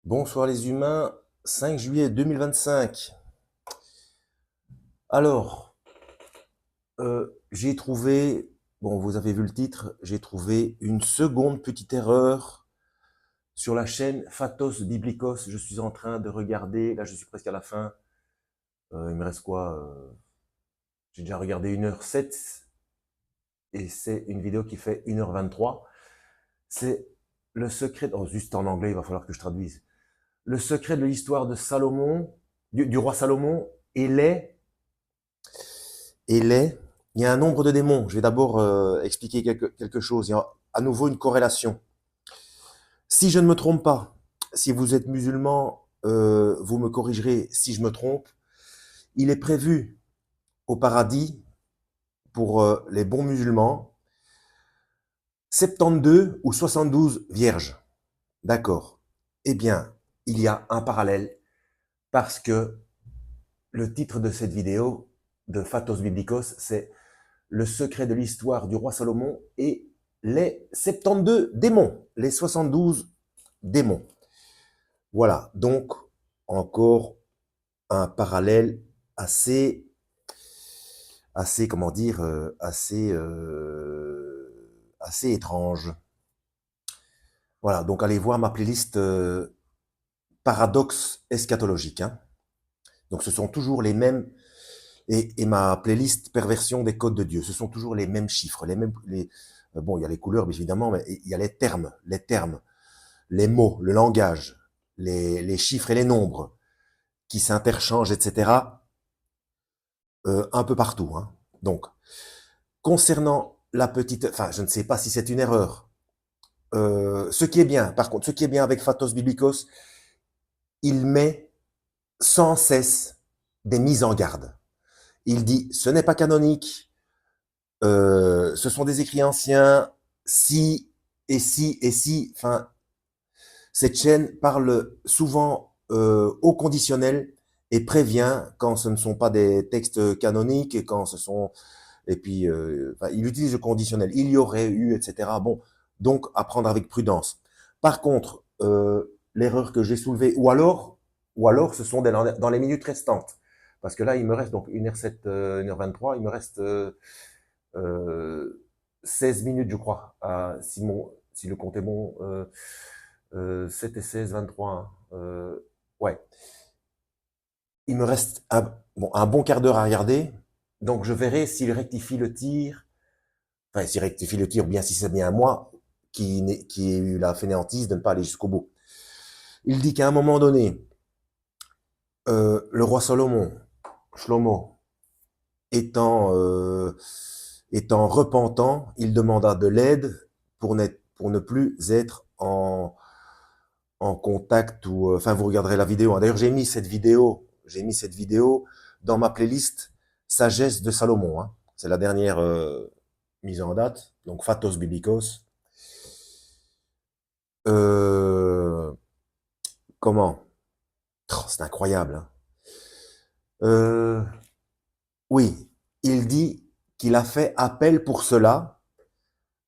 Bonsoir les humains, 5 juillet 2025. Alors, j'ai trouvé, bon vous avez vu le titre, j'ai trouvé une seconde petite erreur sur la chaîne Phatos Biblikos. Je suis en train de regarder, là je suis presque à la fin, il me reste quoi j'ai déjà regardé 1h07 et c'est une vidéo qui fait 1h23. C'est le secret, oh juste en anglais, il va falloir que je traduise. Le secret de l'histoire de Salomon, du roi Salomon et les, il y a un nombre de démons. Je vais d'abord expliquer quelque chose. Il y a à nouveau une corrélation. Si je ne me trompe pas, si vous êtes musulman, vous me corrigerez si je me trompe, il est prévu au paradis, pour les bons musulmans, 72 ou 72 vierges. D'accord. Eh bien, il y a un parallèle parce que le titre de cette vidéo de Phatos Biblikos, c'est le secret de l'histoire du roi Salomon et les 72 démons, les 72 démons. Voilà, donc encore un parallèle assez comment dire, assez étrange. Voilà, donc allez voir ma playlist paradoxe eschatologique. Hein. Donc ce sont toujours les mêmes, et ma playlist perversion des codes de Dieu, ce sont toujours les mêmes chiffres, bon, il y a les couleurs évidemment, mais il y a les mots, le langage, les chiffres et les nombres qui s'interchangent, etc. Un peu partout. Hein. Donc, concernant la petite, enfin, je ne sais pas si c'est une erreur. Ce qui est bien, par contre, ce qui est bien avec Phatos Biblikos, il met sans cesse des mises en garde. Il dit, ce n'est pas canonique, ce sont des écrits anciens, si, et si, et si, enfin, cette chaîne parle souvent au conditionnel et prévient quand ce ne sont pas des textes canoniques et quand ce sont et puis enfin, il utilise le conditionnel. Il y aurait eu, etc. Bon, donc à prendre avec prudence. Par contre, l'erreur que j'ai soulevée, ou alors, ce sont dans les minutes restantes, parce que là, il me reste donc 1h07, 1h23, il me reste euh, 16 minutes, je crois, si le compte est bon. 7 et 16, 23. Hein. Ouais. Il me reste un bon quart d'heure à regarder. Donc, je verrai s'il rectifie le tir. Enfin, s'il rectifie le tir, bien si c'est bien moi qui ai eu la fainéantise de ne pas aller jusqu'au bout. Il dit qu'à un moment donné, le roi Salomon, Shlomo, étant, étant repentant, il demanda de l'aide pour ne plus être en contact ou enfin vous regarderez la vidéo. Hein. D'ailleurs j'ai mis cette vidéo dans ma playlist Sagesse de Salomon. Hein. C'est la dernière mise en date. Donc Phatos Biblikos. Euh, comment oh, c'est incroyable. Hein. Euh, oui, il dit qu'il a fait appel pour cela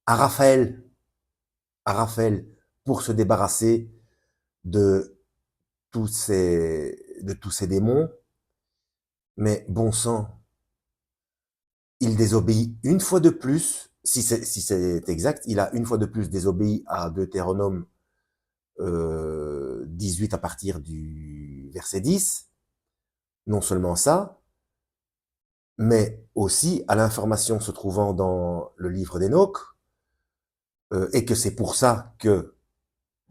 à Raphaël, pour se débarrasser de de tous ces démons. Mais bon sang, il désobéit une fois de plus, si c'est exact, il a une fois de plus désobéi à Deutéronome 18 à partir du verset 10. Non seulement ça, mais aussi à l'information se trouvant dans le livre d'Enoch, et que c'est pour ça que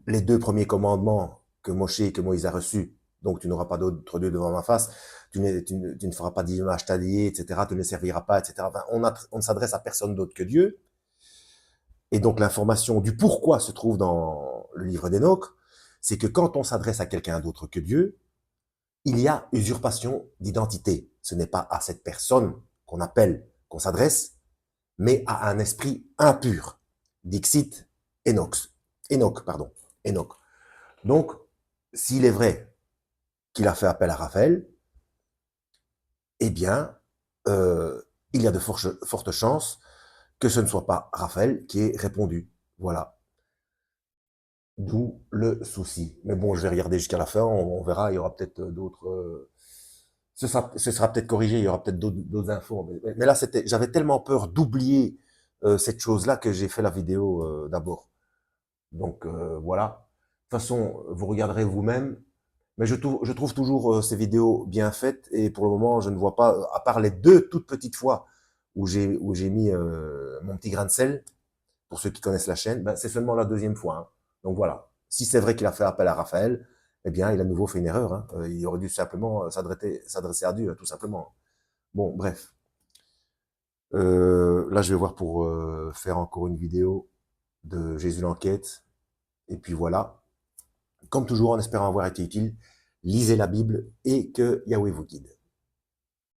les deux premiers commandements que Moshe et que Moïse a reçus, donc tu n'auras pas d'autre Dieu devant ma face, tu ne feras pas d'image taillée, etc., tu ne serviras pas, etc. Enfin, on ne s'adresse à personne d'autre que Dieu. Et donc l'information du pourquoi se trouve dans le livre d'Enoch, c'est que quand on s'adresse à quelqu'un d'autre que Dieu, il y a usurpation d'identité. Ce n'est pas à cette personne qu'on appelle, qu'on s'adresse, mais à un esprit impur. Dixit Enoch, pardon. Enoch. Donc, s'il est vrai qu'il a fait appel à Raphaël, eh bien, il y a de fortes chances que ce ne soit pas Raphaël qui ait répondu. Voilà. D'où le souci. Mais bon, je vais regarder jusqu'à la fin, on verra, il y aura peut-être d'autres... ce sera peut-être corrigé, il y aura peut-être d'autres infos. Mais là, j'avais tellement peur d'oublier cette chose-là que j'ai fait la vidéo d'abord. Donc voilà. De toute façon, vous regarderez vous-même. Mais je trouve toujours ces vidéos bien faites et pour le moment, je ne vois pas, à part les deux toutes petites fois où j'ai mis mon petit grain de sel, pour ceux qui connaissent la chaîne, ben, c'est seulement la deuxième fois. Hein. Donc voilà. Si c'est vrai qu'il a fait appel à Raphaël, eh bien, il a de nouveau fait une erreur. Hein. Il aurait dû simplement s'adresser à Dieu, tout simplement. Bon, bref. Là, je vais voir pour faire encore une vidéo de Jésus l'enquête. Et puis voilà. Comme toujours, en espérant avoir été utile, lisez la Bible et que Yahweh vous guide.